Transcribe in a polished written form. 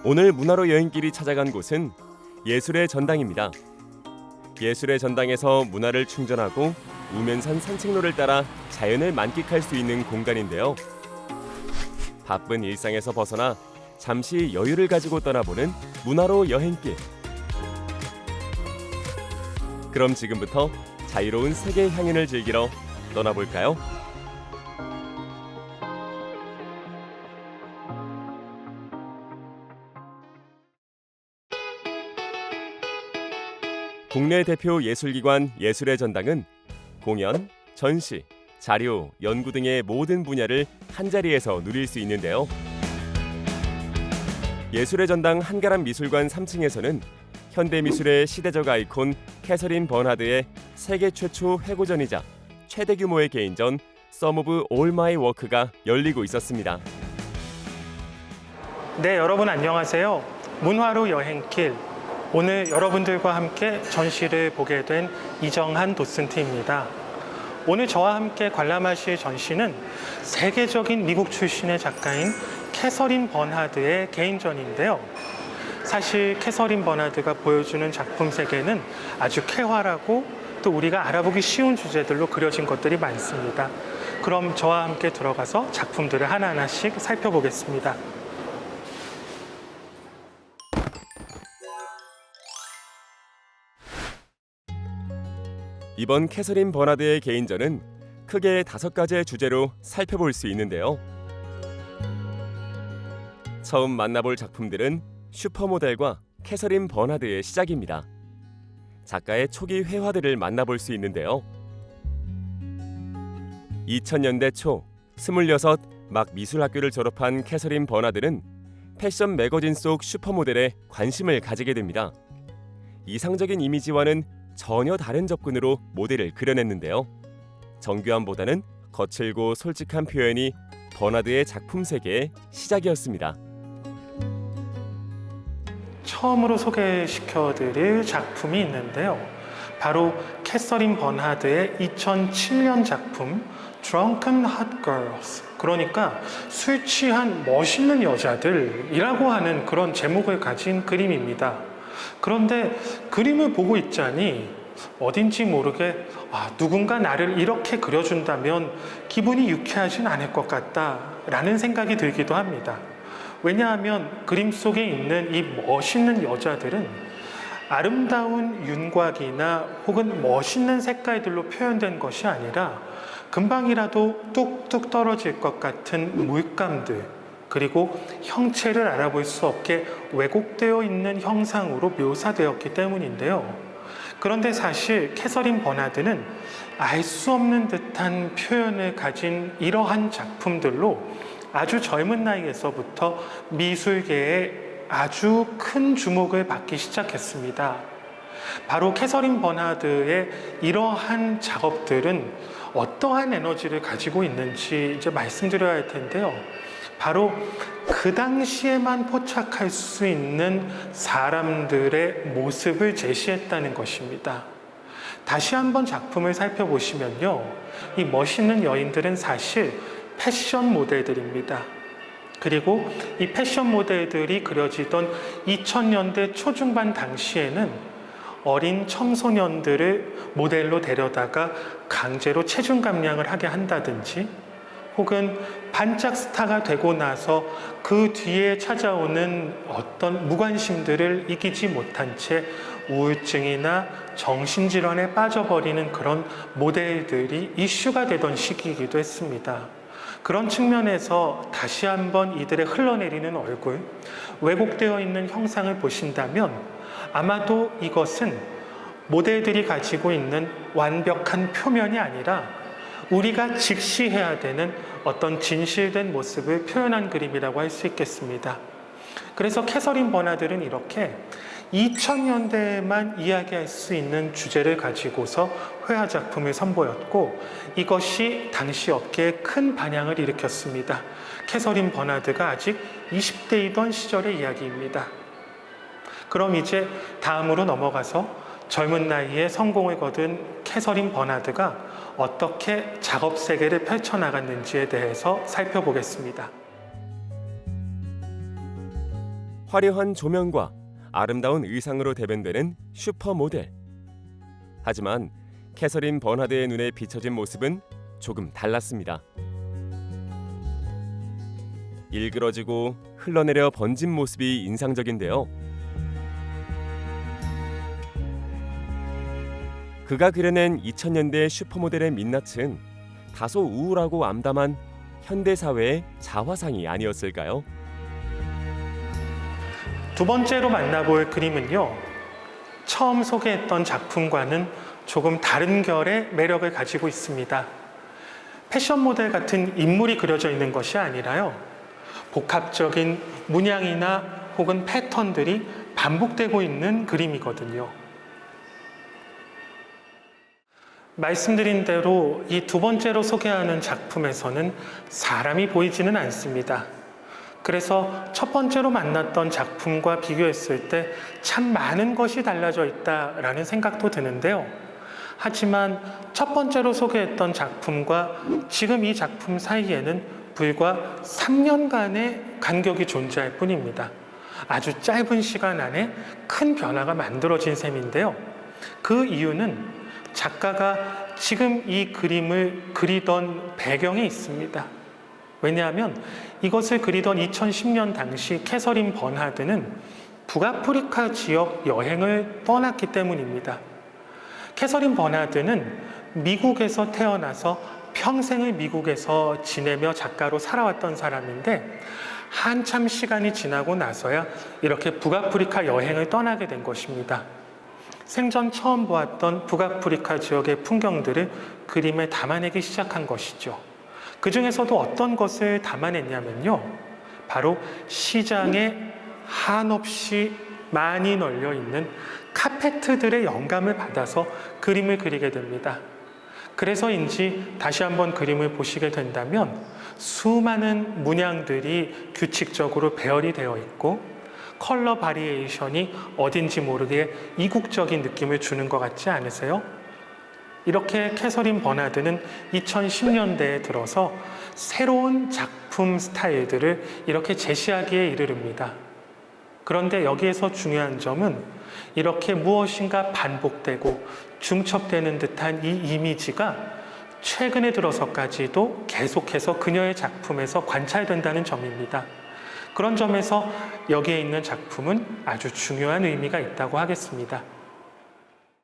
오늘 문화로 여행길이 찾아간 곳은 예술의 전당입니다. 예술의 전당에서 문화를 충전하고 우면산 산책로를 따라 자연을 만끽할 수 있는 공간인데요. 바쁜 일상에서 벗어나 잠시 여유를 가지고 떠나보는 문화로 여행길. 그럼 지금부터 자유로운 세계 향연을 즐기러 떠나볼까요? 국내 대표 예술기관 예술의 전당은 공연, 전시, 자료, 연구 등의 모든 분야를 한자리에서 누릴 수 있는데요. 예술의 전당 한가람 미술관 3층에서는 현대미술의 시대적 아이콘 캐서린 버나드의 세계 최초 회고전이자 최대 규모의 개인전 Some of All My Work가 열리고 있었습니다. 네, 여러분 안녕하세요. 문화로 여행길. 오늘 여러분들과 함께 전시를 보게 된 이정한 도슨트입니다. 오늘 저와 함께 관람하실 전시는 세계적인 미국 출신의 작가인 캐서린 버나드의 개인전인데요. 사실 캐서린 버나드가 보여주는 작품 세계는 아주 쾌활하고 또 우리가 알아보기 쉬운 주제들로 그려진 것들이 많습니다. 그럼 저와 함께 들어가서 작품들을 하나하나씩 살펴보겠습니다. 이번 캐서린 버나드의 개인전은 크게 5가지의 주제로 살펴볼 수 있는데요. 처음 만나볼 작품들은 슈퍼모델과 캐서린 버나드의 시작입니다. 작가의 초기 회화들을 만나볼 수 있는데요. 2000년대 초 26 막 미술학교를 졸업한 캐서린 버나드는 패션 매거진 속 슈퍼모델에 관심을 가지게 됩니다. 이상적인 이미지와는 전혀 다른 접근으로 모델을 그려냈는데요. 정교함보다는 거칠고 솔직한 표현이 버나드의 작품 세계의 시작이었습니다. 처음으로 소개시켜드릴 작품이 있는데요. 바로 캐서린 버나드의 2007년 작품 Drunken Hot Girls, 그러니까 술 취한 멋있는 여자들이라고 하는 그런 제목을 가진 그림입니다. 그런데 그림을 보고 있자니 어딘지 모르게 누군가 나를 이렇게 그려준다면 기분이 유쾌하진 않을 것 같다라는 생각이 들기도 합니다. 왜냐하면 그림 속에 있는 이 멋있는 여자들은 아름다운 윤곽이나 혹은 멋있는 색깔들로 표현된 것이 아니라 금방이라도 뚝뚝 떨어질 것 같은 물감들, 그리고 형체를 알아볼 수 없게 왜곡되어 있는 형상으로 묘사되었기 때문인데요. 그런데 사실 캐서린 버나드는 알 수 없는 듯한 표현을 가진 이러한 작품들로 아주 젊은 나이에서부터 미술계에 아주 큰 주목을 받기 시작했습니다. 바로 캐서린 버나드의 이러한 작업들은 어떠한 에너지를 가지고 있는지 이제 말씀드려야 할 텐데요. 바로 그 당시에만 포착할 수 있는 사람들의 모습을 제시했다는 것입니다. 다시 한번 작품을 살펴보시면요. 이 멋있는 여인들은 사실 패션 모델들입니다. 그리고 이 패션 모델들이 그려지던 2000년대 초중반 당시에는 어린 청소년들을 모델로 데려다가 강제로 체중 감량을 하게 한다든지, 혹은 반짝 스타가 되고 나서 그 뒤에 찾아오는 어떤 무관심들을 이기지 못한 채 우울증이나 정신질환에 빠져버리는 그런 모델들이 이슈가 되던 시기이기도 했습니다. 그런 측면에서 다시 한번 이들의 흘러내리는 얼굴, 왜곡되어 있는 형상을 보신다면 아마도 이것은 모델들이 가지고 있는 완벽한 표면이 아니라 우리가 직시해야 되는 어떤 진실된 모습을 표현한 그림이라고 할 수 있겠습니다. 그래서 캐서린 버나드는 이렇게 2000년대에만 이야기할 수 있는 주제를 가지고서 회화 작품을 선보였고, 이것이 당시 업계에 큰 반향을 일으켰습니다. 캐서린 버나드가 아직 20대이던 시절의 이야기입니다. 그럼 이제 다음으로 넘어가서 젊은 나이에 성공을 거둔 캐서린 버나드가 어떻게 작업 세계를 펼쳐나갔는지에 대해서 살펴보겠습니다. 화려한 조명과 아름다운 의상으로 대변되는 슈퍼모델. 하지만 캐서린 버나드의 눈에 비춰진 모습은 조금 달랐습니다. 일그러지고 흘러내려 번진 모습이 인상적인데요. 그가 그려낸 2000년대 슈퍼모델의 민낯은 다소 우울하고 암담한 현대사회의 자화상이 아니었을까요? 두 번째로 만나볼 그림은요, 처음 소개했던 작품과는 조금 다른 결의 매력을 가지고 있습니다. 패션 모델 같은 인물이 그려져 있는 것이 아니라요, 복합적인 문양이나 혹은 패턴들이 반복되고 있는 그림이거든요. 말씀드린 대로 이 두 번째로 소개하는 작품에서는 사람이 보이지는 않습니다. 그래서 첫 번째로 만났던 작품과 비교했을 때 참 많은 것이 달라져 있다라는 생각도 드는데요. 하지만 첫 번째로 소개했던 작품과 지금 이 작품 사이에는 불과 3년간의 간격이 존재할 뿐입니다. 아주 짧은 시간 안에 큰 변화가 만들어진 셈인데요. 그 이유는 작가가 지금 이 그림을 그리던 배경에 있습니다. 왜냐하면 이것을 그리던 2010년 당시 캐서린 버나드는 북아프리카 지역 여행을 떠났기 때문입니다. 캐서린 버나드는 미국에서 태어나서 평생을 미국에서 지내며 작가로 살아왔던 사람인데 한참 시간이 지나고 나서야 이렇게 북아프리카 여행을 떠나게 된 것입니다. 생전 처음 보았던 북아프리카 지역의 풍경들을 그림에 담아내기 시작한 것이죠. 그 중에서도 어떤 것을 담아냈냐면요, 바로 시장에 한없이 많이 널려 있는 카페트들의 영감을 받아서 그림을 그리게 됩니다. 그래서인지 다시 한번 그림을 보시게 된다면 수많은 문양들이 규칙적으로 배열이 되어 있고 컬러 바리에이션이 어딘지 모르게 이국적인 느낌을 주는 것 같지 않으세요? 이렇게 캐서린 버나드는 2010년대에 들어서 새로운 작품 스타일들을 이렇게 제시하기에 이르릅니다. 그런데 여기에서 중요한 점은 이렇게 무엇인가 반복되고 중첩되는 듯한 이 이미지가 최근에 들어서까지도 계속해서 그녀의 작품에서 관찰된다는 점입니다. 그런 점에서 여기에 있는 작품은 아주 중요한 의미가 있다고 하겠습니다.